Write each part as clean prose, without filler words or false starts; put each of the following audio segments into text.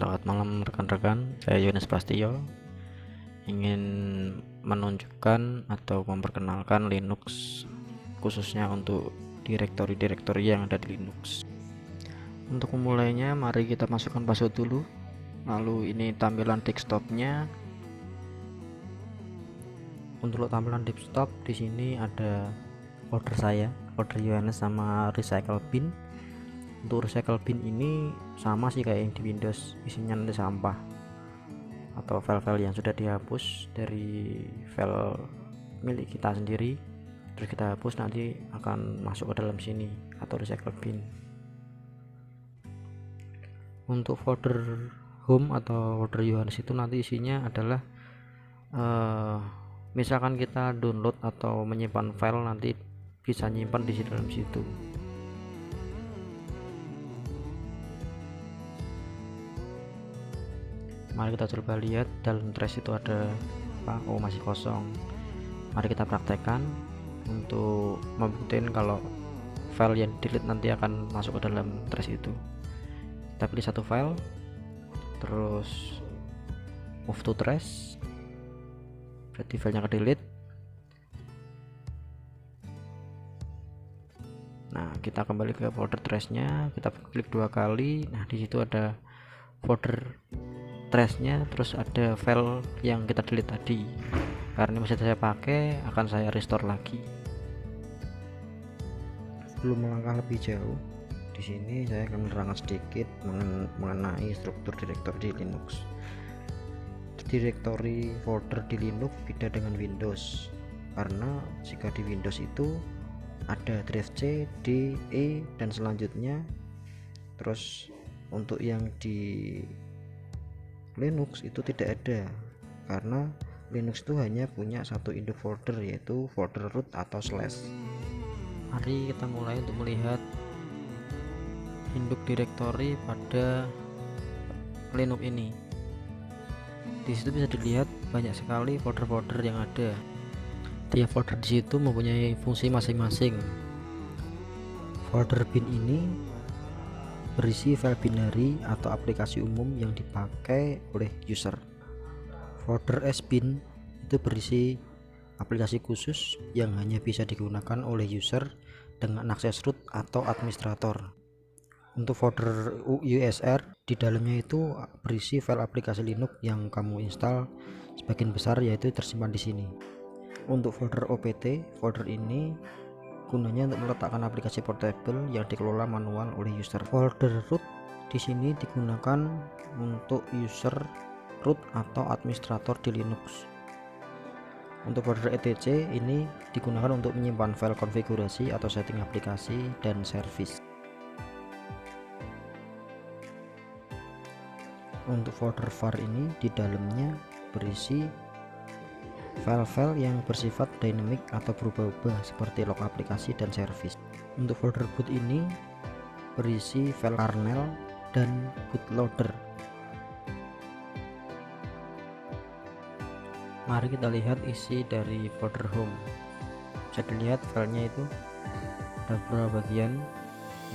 Selamat malam rekan-rekan, saya Yones Pastio ingin menunjukkan atau memperkenalkan Linux khususnya untuk direktori-direktori yang ada di Linux. Untuk memulainya, mari kita masukkan password dulu. Lalu ini tampilan desktopnya. Untuk tampilan desktop di sini ada folder saya, folder Yones sama recycle bin. Untuk recycle bin ini sama sih kayak yang di Windows, isinya nanti sampah atau file-file yang sudah dihapus dari file milik kita sendiri, terus kita hapus, nanti akan masuk ke dalam sini atau recycle bin. Untuk folder home atau folder Yohanes itu nanti isinya adalah misalkan kita download atau menyimpan file, nanti bisa nyimpan di dalam situ. Mari kita coba lihat dalam trash itu ada apa. Oh, masih kosong. Mari kita praktekkan untuk membuktikan kalau file yang delete nanti akan masuk ke dalam trash itu. Kita pilih satu file, terus move to trash, berarti filenya ke delete. Nah, kita kembali ke folder trashnya, kita klik 2 kali. Nah, di situ ada folder trashnya, terus ada file yang kita delete tadi. Karena masih saya pakai, akan saya restore lagi. Sebelum melangkah lebih jauh, di sini saya akan menerangkan sedikit mengenai struktur direktori di Linux. Direktori folder di Linux beda dengan Windows, karena jika di Windows itu ada drive C, D, E dan selanjutnya. Terus untuk yang di Linux itu tidak ada, karena Linux itu hanya punya satu induk folder, yaitu folder root atau slash. Mari kita mulai untuk melihat induk direktori pada Linux ini. Di situ bisa dilihat banyak sekali folder-folder yang ada. Tiap folder di situ mempunyai fungsi masing-masing. Folder bin ini berisi file binary atau aplikasi umum yang dipakai oleh user. Folder sbin itu berisi aplikasi khusus yang hanya bisa digunakan oleh user dengan akses root atau administrator. Untuk folder usr, di dalamnya itu berisi file aplikasi Linux yang kamu install, sebagian besar yaitu tersimpan di sini. Untuk folder opt, folder ini gunanya untuk meletakkan aplikasi portable yang dikelola manual oleh user. Folder root di sini digunakan untuk user root atau administrator di Linux. Untuk folder etc ini digunakan untuk menyimpan file konfigurasi atau setting aplikasi dan service. Untuk folder var ini di dalamnya berisi file-file yang bersifat dynamic atau berubah-ubah seperti log aplikasi dan service. Untuk folder boot ini berisi file kernel dan bootloader. Mari kita lihat isi dari folder home. Bisa dilihat filenya itu ada beberapa bagian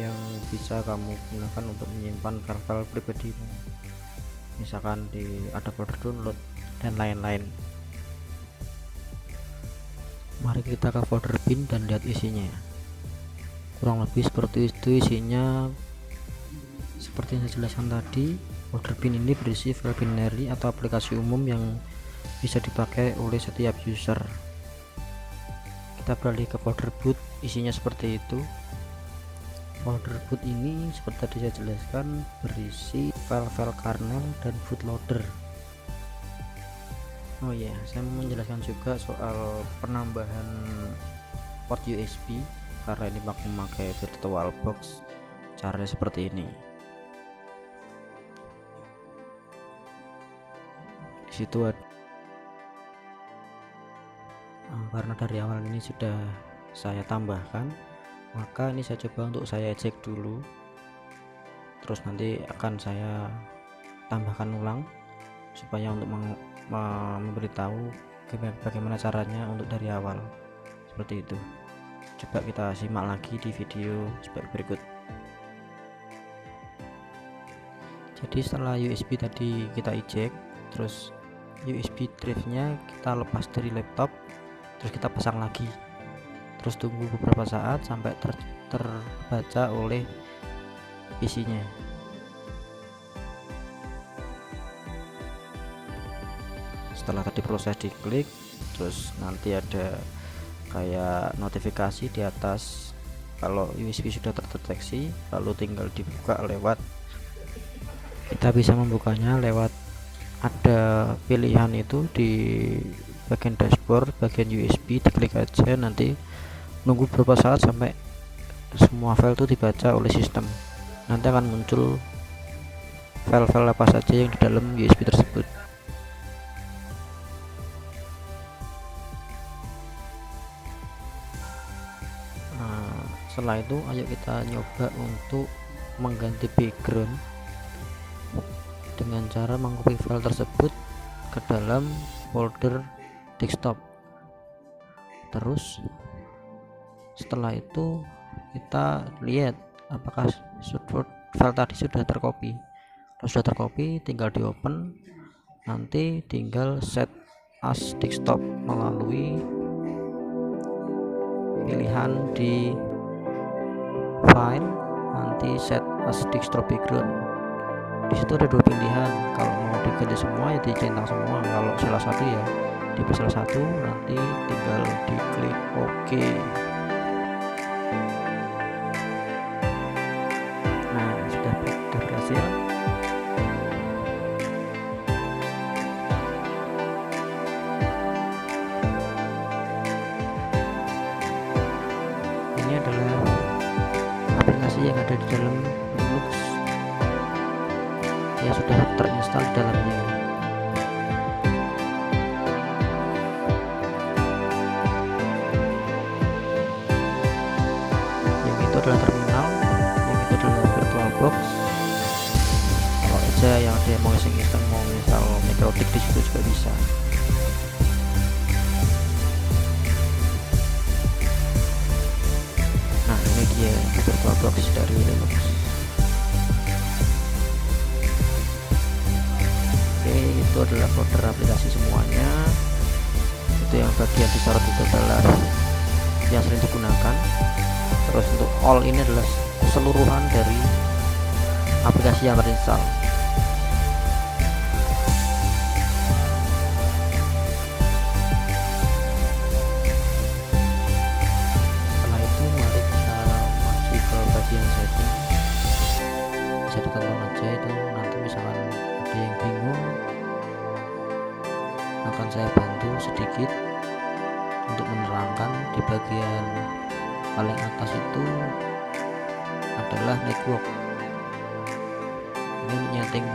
yang bisa kamu gunakan untuk menyimpan file-file pribadimu. Misalkan ada folder download dan lain-lain. Mari kita ke folder bin dan lihat isinya. Kurang lebih seperti itu isinya. Seperti yang saya jelaskan tadi, folder bin ini berisi file binary atau aplikasi umum yang bisa dipakai oleh setiap user. Kita beralih ke folder boot, isinya seperti itu. Folder boot ini seperti tadi saya jelaskan berisi file-file kernel dan bootloader. Oh ya, saya mau menjelaskan juga soal penambahan port USB, karena ini memakai VirtualBox. Caranya seperti ini. Di situ ada, karena dari awal ini sudah saya tambahkan, maka ini saya coba untuk saya cek dulu, terus nanti akan saya tambahkan ulang supaya untuk memberitahu bagaimana caranya untuk dari awal. Seperti itu. Coba kita simak lagi di video berikut. Jadi setelah USB tadi kita eject, terus USB drive-nya kita lepas dari laptop, terus kita pasang lagi, terus tunggu beberapa saat sampai terbaca oleh PC-nya. Setelah tadi proses diklik, terus nanti ada kayak notifikasi di atas kalau USB sudah terdeteksi, lalu tinggal dibuka lewat, kita bisa membukanya lewat, ada pilihan itu di bagian dashboard, bagian USB, diklik aja, nanti nunggu beberapa saat sampai semua file itu dibaca oleh sistem. Nanti akan muncul file-file apa saja yang di dalam USB tersebut. Nah, setelah itu ayo kita nyoba untuk mengganti background dengan cara mengcopy file tersebut ke dalam folder desktop. Terus setelah itu kita lihat apakah file tadi sudah tercopy. Kalau sudah tercopy tinggal di open, nanti tinggal set as desktop melalui pilihan di file, nanti set as desktop background. Di situ ada dua pilihan, kalau mau diganti semua ya dicentang semua, kalau salah satu ya dipilih salah satu, nanti tinggal diklik OK. Nah, sudah berhasil. Ini adalah aplikasi yang ada di dalam Linux yang sudah terinstall di dalamnya. Yang itu adalah terminal, yang itu adalah VirtualBox. Kalau aja yang ada mau iseng-iseng mau install MikroTik di situ juga bisa. Nah, ini dia VirtualBox dari Linux. Itu adalah folder aplikasi semuanya. Itu yang bagian disorot itu adalah yang sering digunakan. Terus untuk all ini adalah keseluruhan dari aplikasi yang terinstall. Setelah itu mari kita maju ke bagian setting. Bisa ditonton aja itu, nanti misalkan ada yang bingung akan saya bantu sedikit untuk menerangkan. Di bagian paling atas itu adalah network. Ini nyeting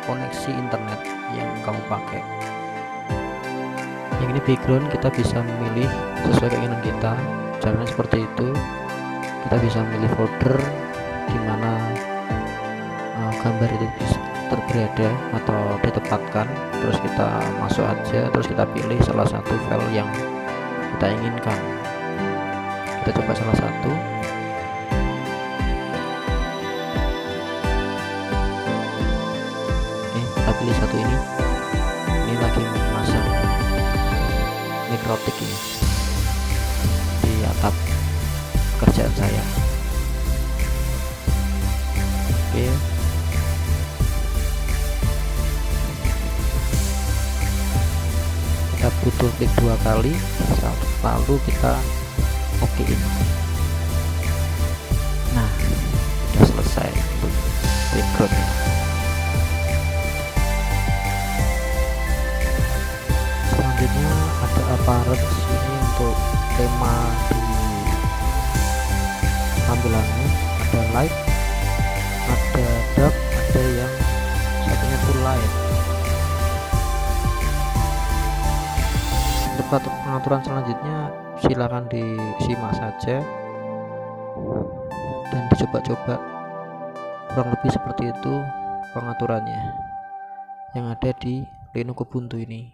koneksi internet yang kamu pakai. Yang ini background, kita bisa memilih sesuai keinginan kita. Caranya seperti itu. Kita bisa memilih folder di mana gambar itu bisa berada atau ditempatkan, terus kita masuk aja, terus kita pilih salah satu file yang kita inginkan. Kita coba salah satu. Oke, kita pilih satu ini. Ini lagi memasang MikroTik ini di atap kerjaan saya. Oke, kita butuh klik 2 kali, lalu kita okein. Nah, sudah selesai untuk backgroundnya. Selanjutnya ada appearance, ini untuk tema di tampilannya. Ada light, ada dark, ada yang satunya full light. Untuk pengaturan selanjutnya silakan disimak saja dan dicoba-coba. Kurang lebih seperti itu pengaturannya yang ada di Linux Ubuntu ini.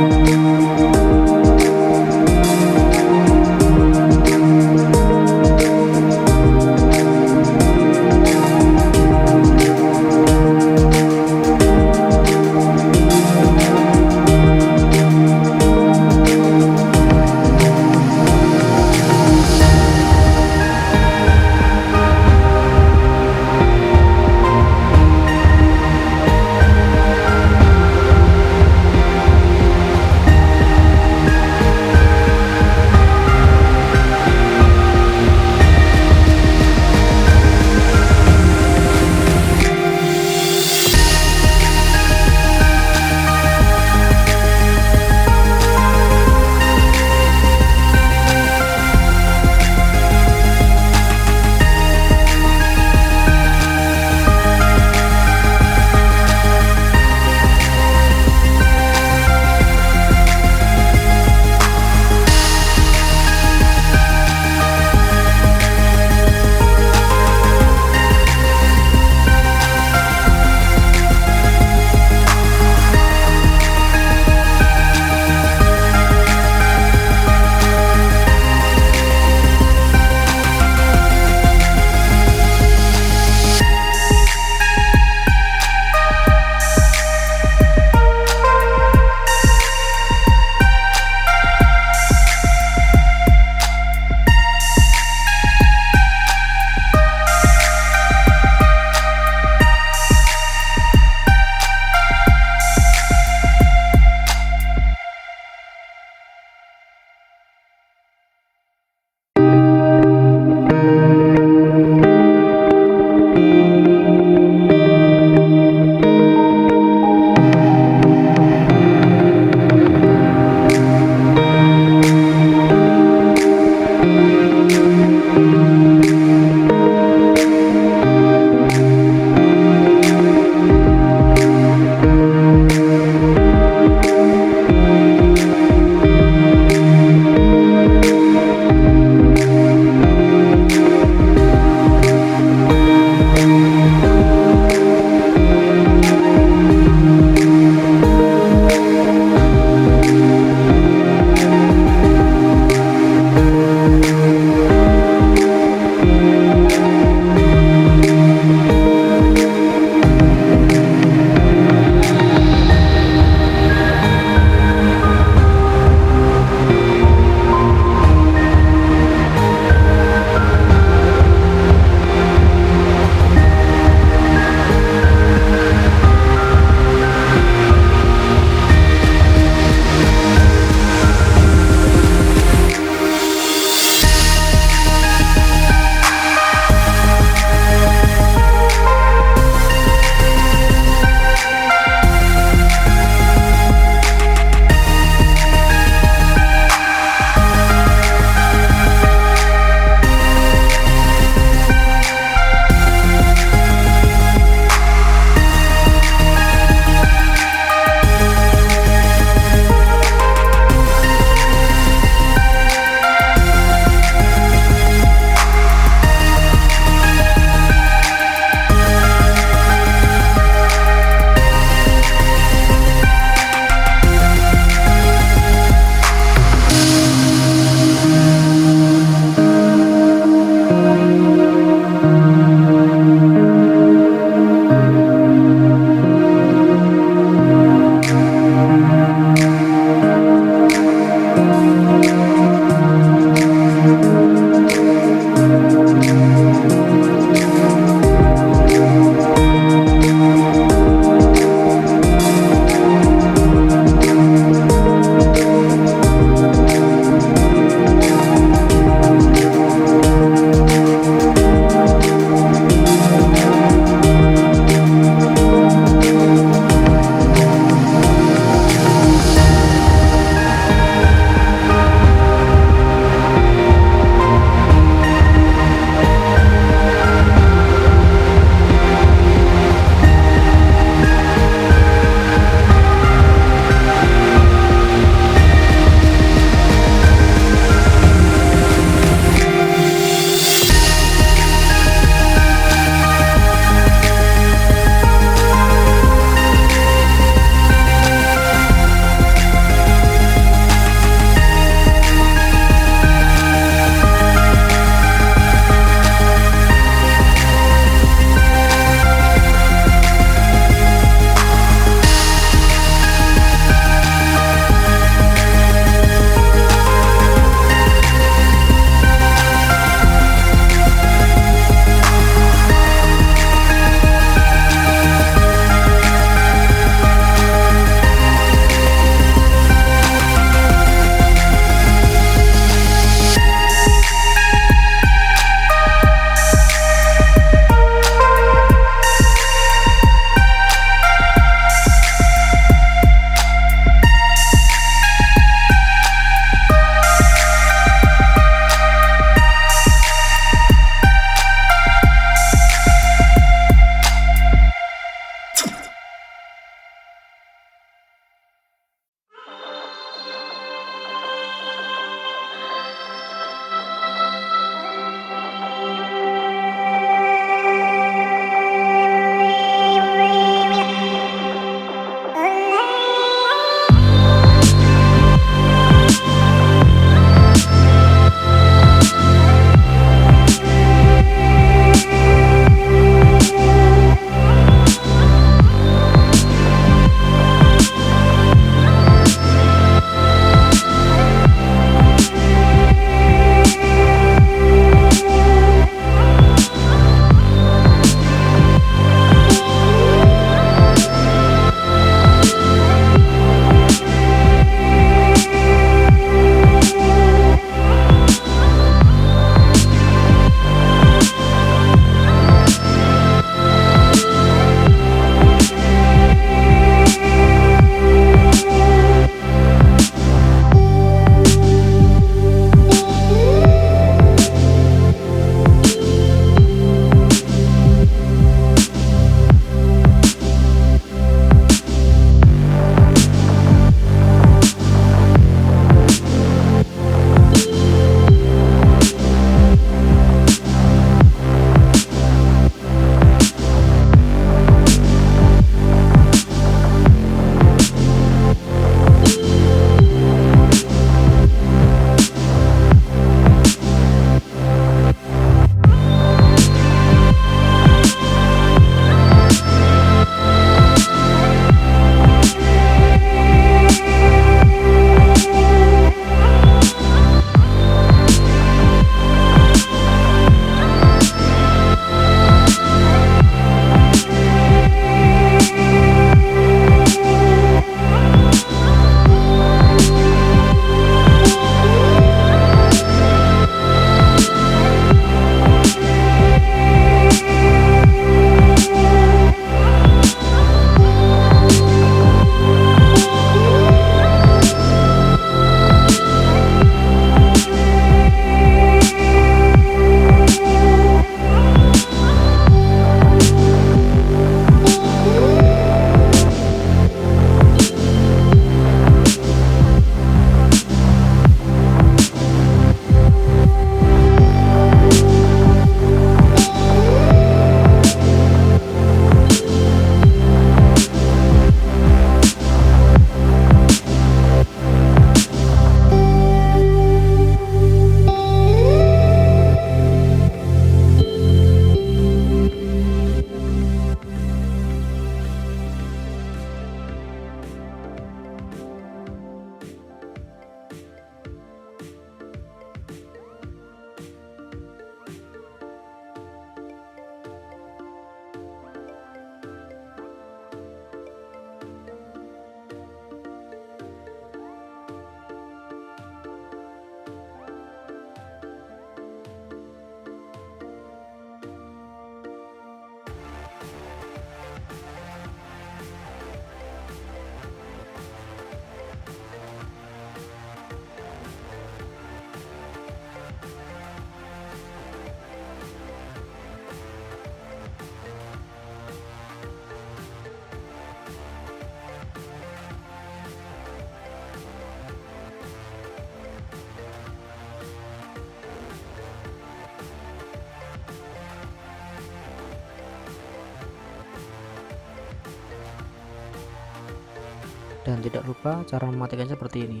Dan tidak lupa cara mematikannya seperti ini,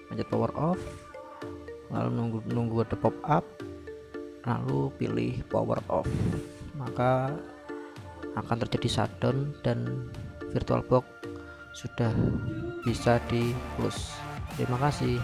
pencet power off, lalu nunggu ada pop up, lalu pilih power off, maka akan terjadi shutdown dan VirtualBox sudah bisa di close. Terima kasih.